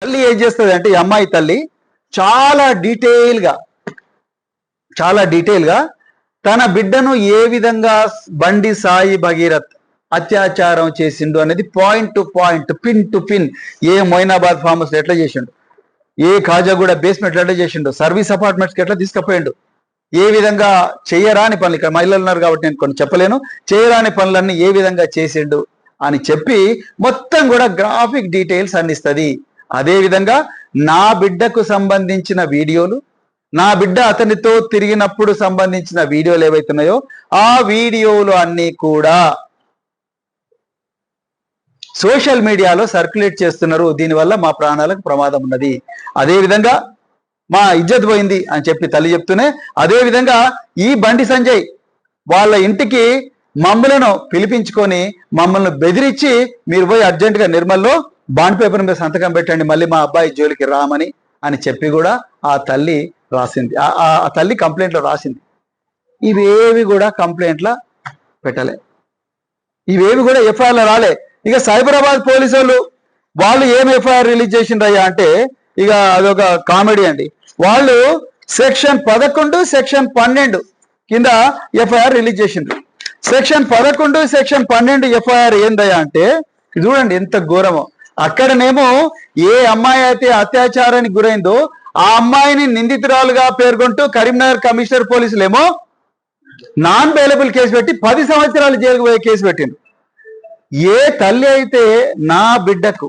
తల్లి ఏం చేస్తుంది అంటే ఈ అమ్మాయి తల్లి చాలా డీటెయిల్ గా తన బిడ్డను ఏ విధంగా బండి సాయి భగీరథ్ అత్యాచారం చేసిండు అనేది point to point, pin to pin, A Moinabad farm house ఎట్లా చేసిండు, ఏ కాజాగూడ బేస్మెంట్ ఎట్లా చేసిండు, సర్వీస్ అపార్ట్మెంట్స్కి ఎట్లా తీసుకుపోయిండు, ఏ విధంగా చేయరాని పనులు, ఇక్కడ మహిళలు ఉన్నారు కాబట్టి నేను కొన్ని చెప్పలేను, చేయరాని పనులన్నీ ఏ విధంగా చేసిండు అని చెప్పి మొత్తం కూడా గ్రాఫిక్ డీటెయిల్స్ అందిస్తుంది. అదేవిధంగా నా బిడ్డకు సంబంధించిన వీడియోలు, నా బిడ్డ అతనితో తిరిగినప్పుడు సంబంధించిన వీడియోలు ఏవైతున్నాయో ఆ వీడియోలు అన్నీ కూడా సోషల్ మీడియాలో సర్క్యులేట్ చేస్తున్నారు. దీనివల్ల మా ప్రాణాలకు ప్రమాదం ఉన్నది, అదేవిధంగా మా ఇజ్జత్ పోయింది అని చెప్పి తల్లి చెప్తూనే, అదేవిధంగా ఈ బండి సంజయ్ వాళ్ళ ఇంటికి మమ్మలను పిలిపించుకొని మమ్మల్ని బెదిరించి మీరు పోయి అర్జెంటుగా నిర్మల్లో బాండ్ పేపర్ మీద సంతకం పెట్టండి, మళ్ళీ మా అబ్బాయి జోలికి రామని అని చెప్పి కూడా ఆ తల్లి రాసింది. ఆ తల్లి కంప్లైంట్లో రాసింది. ఇవేవి కూడా కంప్లైంట్ల పెట్టలే, ఇవేవి కూడా ఎఫ్ఐఆర్లో రాలే. ఇక సైబరాబాద్ పోలీసు వాళ్ళు ఏం ఎఫ్ఐఆర్ రిలీజ్ చేసిండ్రయ్యా అంటే ఇక అదొక కామెడీ అండి. వాళ్ళు సెక్షన్ 11, సెక్షన్ 12 కింద ఎఫ్ఐఆర్ రిలీజ్ చేసిండ్రు. సెక్షన్ 11, సెక్షన్ 12 ఎఫ్ఐఆర్ ఏందయ్యా అంటే చూడండి ఎంత ఘోరమో. అక్కడనేమో ఏ అమ్మాయి అయితే అత్యాచారానికి గురైందో ఆ అమ్మాయిని నిందితురాలుగా పేర్కొంటూ కరీంనగర్ కమిషనర్ పోలీసులేమో నాన్ బెయిలబుల్ కేసు పెట్టి 10 సంవత్సరాలు జైలుకు పోయే కేసు పెట్టిండ్రు. ఏ తల్లి అయితే నా బిడ్డకు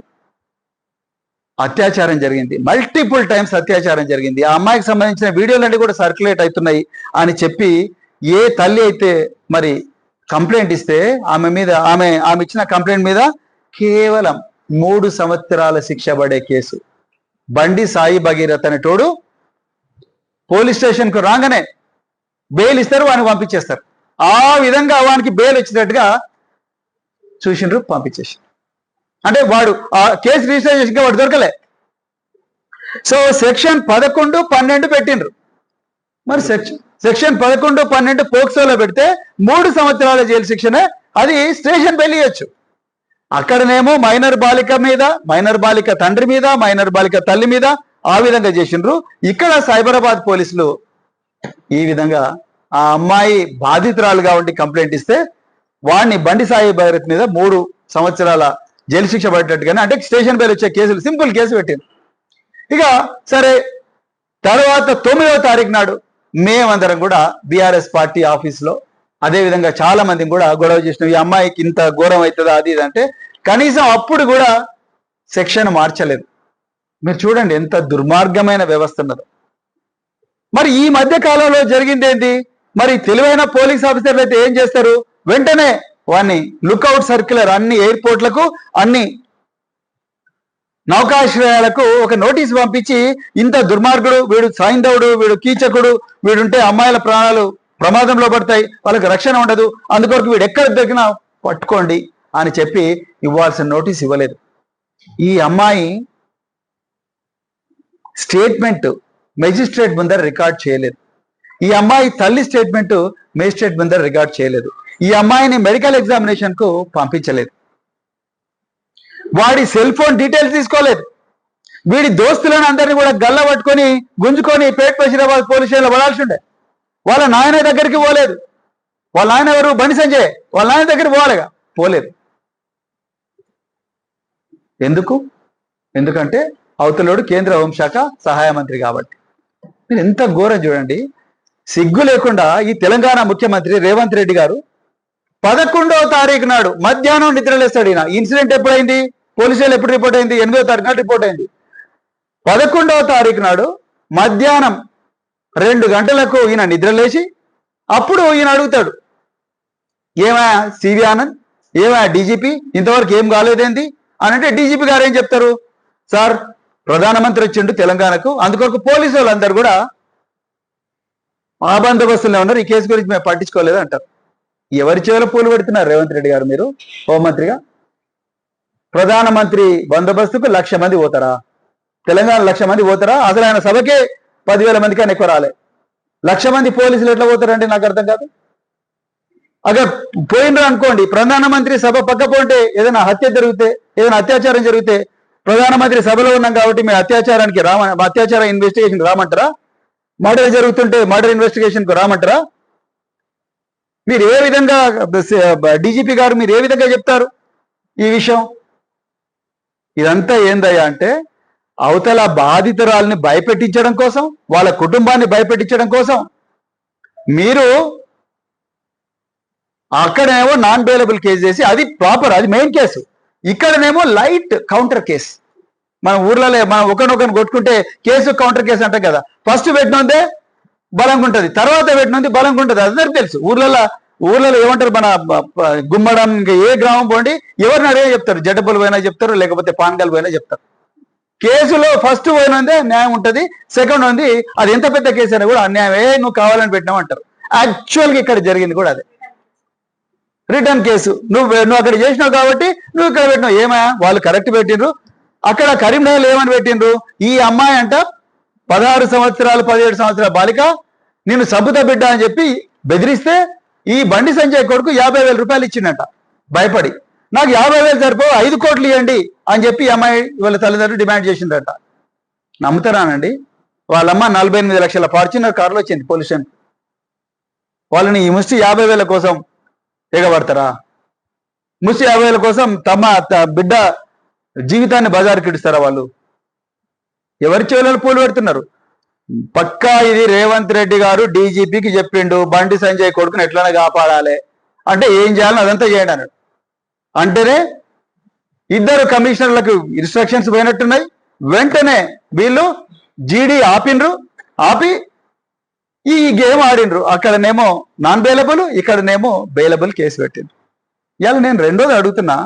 అత్యాచారం జరిగింది, మల్టిపుల్ టైమ్స్ అత్యాచారం జరిగింది, ఆ అమ్మాయికి సంబంధించిన వీడియోలన్నీ కూడా సర్క్యులేట్ అవుతున్నాయి అని చెప్పి ఏ తల్లి అయితే మరి కంప్లైంట్ ఇస్తే ఆమె ఇచ్చిన కంప్లైంట్ మీద కేవలం 3 సంవత్సరాల శిక్ష పడే కేసు. బండి సాయి భగీరథ్ అనే తోడు పోలీస్ స్టేషన్కు రాగానే బెయిల్ ఇస్తారు, వానికి పంపించేస్తారు. ఆ విధంగా వానికి బెయిల్ వచ్చినట్టుగా చూసిండ్రు, పంపించేసి. అంటే వాడు ఆ కేసు రిజిస్టర్ చేసి వాడు దొరకలే. సో సెక్షన్ 11, 12 పెట్టిండ్రు. మరి సెక్షన్ 11, 12 పోక్సోలో పెడితే 3 సంవత్సరాల జైలు శిక్షనే, అది స్టేషన్ బెయిల్ ఇవ్వచ్చు. అక్కడనేమో మైనర్ బాలిక మీద, మైనర్ బాలిక తండ్రి మీద, మైనర్ బాలిక తల్లి మీద ఆ విధంగా చేసిండ్రు. ఇక్కడ సైబరాబాద్ పోలీసులు ఈ విధంగా ఆ అమ్మాయి బాధితురాలుగా ఉండి కంప్లైంట్ ఇస్తే వాడిని బండి సాయి భగీరథ్ మీద 3 సంవత్సరాల జైలు శిక్ష పడేటట్టుగానే, అంటే స్టేషన్ బెయిల్ వచ్చే కేసులు, సింపుల్ కేసు పెట్టింది. ఇక సరే తర్వాత 9వ తారీఖు నాడు మేమందరం కూడా బీఆర్ఎస్ పార్టీ ఆఫీస్లో అదేవిధంగా చాలా మందిని కూడా గొడవ చేసినాం, ఈ అమ్మాయికి ఇంత ఘోరం అవుతుందా అది ఇది అంటే. కనీసం అప్పుడు కూడా సెక్షన్ మార్చలేదు. మీరు చూడండి ఎంత దుర్మార్గమైన వ్యవస్థ ఉన్నదో. మరి ఈ మధ్య కాలంలో జరిగింది ఏంటి? మరి తెలివైన పోలీస్ ఆఫీసర్లు అయితే ఏం చేస్తారు, వెంటనే వాడిని లుక్అవుట్ సర్క్యులర్ అన్ని ఎయిర్పోర్ట్లకు, అన్ని నౌకాశ్రయాలకు ఒక నోటీసు పంపించి ఇంత దుర్మార్గుడు వీడు, సాయింధవుడు వీడు, కీచకుడు వీడుంటే అమ్మాయిల ప్రాణాలు ప్రమాదంలో పడతాయి, వాళ్ళకి రక్షణ ఉండదు, అందుకొరకు వీడు ఎక్కడ దొరికినా పట్టుకోండి అని చెప్పి ఇవ్వాల్సిన నోటీస్ ఇవ్వలేదు. ఈ అమ్మాయి స్టేట్మెంట్ మెజిస్ట్రేట్ ముందర రికార్డ్ చేయలేదు. ఈ అమ్మాయి తల్లి స్టేట్మెంట్ మెజిస్ట్రేట్ ముందర రికార్డ్ చేయలేదు. ఈ అమ్మాయిని మెడికల్ ఎగ్జామినేషన్ కు పంపించలేదు. వాడి సెల్ ఫోన్ డీటెయిల్స్ తీసుకోలేదు. వీడి దోస్తులను అందరినీ కూడా గల్ల పట్టుకొని గుంజుకొని పేట్ బషీరాబాద్ పోలీస్ స్టేషన్లో పడాల్సి ఉండే. వాళ్ళ నాయన దగ్గరికి పోలేదు. వాళ్ళ నాయన ఎవరు? బండి సంజయ్. వాళ్ళ నాయన దగ్గరికి పోవాలిగా, పోలేదు. ఎందుకంటే అవతలోడు కేంద్ర హోంశాఖ సహాయ మంత్రి కాబట్టి. మీరు ఎంత ఘోరం చూడండి. సిగ్గు లేకుండా ఈ తెలంగాణ ముఖ్యమంత్రి రేవంత్ రెడ్డి గారు 11వ తారీఖు నాడు మధ్యాహ్నం నిద్రలేస్తాడు. ఈయన ఇన్సిడెంట్ ఎప్పుడైంది, పోలీసులు ఎప్పుడు రిపోర్ట్ అయింది? 8వ తారీఖు నాడు రిపోర్ట్ అయింది. 11వ తారీఖు నాడు మధ్యాహ్నం 2 గంటలకు ఈయన నిద్రలేసి అప్పుడు ఈయన అడుగుతాడు, ఏమయ్యా సివి ఆనంద్, ఏమయ్యా డీజీపీ, ఇంతవరకు ఏం కాలేదేంది అని అంటే డీజీపీ గారు ఏం చెప్తారు, సార్ ప్రధానమంత్రి వచ్చిండు తెలంగాణకు, అందుకొరకు పోలీసు వాళ్ళందరూ కూడా ఆ బందోబస్తుల్లో ఉన్నారు, ఈ కేసు గురించి మేము పట్టించుకోలేదు అంటారు. ఎవరి చెవుల పూలు పెడుతున్నారు రేవంత్ రెడ్డి గారు? మీరు హోంమంత్రిగా ప్రధానమంత్రి బందోబస్తుకు 1,00,000 మంది పోతారా? తెలంగాణ 1,00,000 మంది పోతారా? అసలు ఆయన సభకే 10,000 మంది కన్నా ఎక్కువ రాలే. 1,00,000 మంది పోలీసులు ఎట్లా పోతారంటే నాకు అర్థం కాదు. అगर పోయినరు అనుకోండి, ప్రధానమంత్రి సభ పక్క పోంటే ఏదైనా హత్య జరిగితే, ఏదైనా అత్యాచారం జరిగితే ప్రధానమంత్రి సభలో ఉన్నాం కాబట్టి మీ అత్యాచారానికి అత్యాచార ఇన్వెస్టిగేషన్ రామంటారా? మర్డర్ జరుగుతుంటే మర్డర్ ఇన్వెస్టిగేషన్ కు రామంటారా? మీరు ఏ విధంగా డీజీపీ గారు మీరు ఏ విధంగా చెప్తారు ఈ విషయం? ఇదంతా ఏందయ్యా అంటే అవతల బాధితురాల్ని భయపెట్టించడం కోసం, వాళ్ళ కుటుంబాన్ని భయపెట్టించడం కోసం మీరు అక్కడేమో నాన్ బెయిలబుల్ కేసు చేసి, అది ప్రాపర్, అది మెయిన్ కేసు. ఇక్కడనేమో లైట్ కౌంటర్ కేసు. మన ఊర్లలో మనం ఒకరినొకరిని కొట్టుకుంటే కేసు కౌంటర్ కేసు అంటాం కదా. ఫస్ట్ పెట్టినందే బలంగా ఉంటుంది, తర్వాత పెట్టినంది బలంగా ఉంటుంది. అందరికి తెలుసు. ఊర్లలో ఏమంటారు, మన గుమ్మడం ఏ గ్రామం పోండి ఎవరిని అడిగే చెప్తారు. జడ్డపల్లి పోయినా చెప్తారు, లేకపోతే పాన్గల్ పోయినా చెప్తారు. కేసులో ఫస్ట్ పోయినందే న్యాయం ఉంటుంది, సెకండ్ ఉంది అది ఎంత పెద్ద కేసు అయినా కూడా అన్యాయమే, నువ్వు కావాలని పెట్టినావు అంటారు. యాక్చువల్గా ఇక్కడ జరిగింది కూడా అదే. రిటర్న్ కేసు నువ్వు అక్కడ చేసినావు కాబట్టి నువ్వు ఇక్కడ పెట్టినావు. ఏమయ్యా వాళ్ళు కరెక్ట్ పెట్టిండ్రు. అక్కడ కరీంనగర్ ఏమని పెట్టిండ్రు, ఈ అమ్మాయి అంట 16 సంవత్సరాలు 17 సంవత్సరాల బాలిక, నేను సబ్బుత బిడ్డ అని చెప్పి బెదిరిస్తే ఈ బండి సంజయ్ కొడుకు 50,000 రూపాయలు ఇచ్చిండట భయపడి. నాకు 50,000 సరిపోవు 5 కోట్లు ఇవ్వండి అని చెప్పి ఈ అమ్మాయి వాళ్ళ తల్లిదండ్రులు డిమాండ్ చేసిందట. నమ్ముతారానండి? వాళ్ళమ్మ 48 లక్షల ఫార్చునర్ కార్లో వచ్చింది పొల్యూషన్. వాళ్ళని ఈ ముష్టి 50,000 కోసం ఎగబడతారా? ముష్టి 50,000 కోసం తమ బిడ్డ జీవితాన్ని బజారుకి ఇడుస్తారా వాళ్ళు? ఎవరి చెవులలో పూలు పెడుతున్నారు? పక్కా ఇది రేవంత్ రెడ్డి గారు డీజీపీకి చెప్పిండు, బండి సంజయ్ కొడుకుని ఎట్లనే కాపాడాలి అంటే ఏం చేయాలని అదంతా చేయండి అన్నాడు. అంటేనే 2 కమిషనర్లకు ఇన్స్ట్రక్షన్స్ పోయినట్టున్నాయి. వెంటనే వీళ్ళు జీడీ ఆపి ఈ గేమ్ ఆడిండ్రు. అక్కడనేమో నాన్ బెయిలబుల్, ఇక్కడనేమో బెయిలబుల్ కేసు పెట్టిండ్రు. ఇవాళ నేను రెండోది అడుగుతున్నా,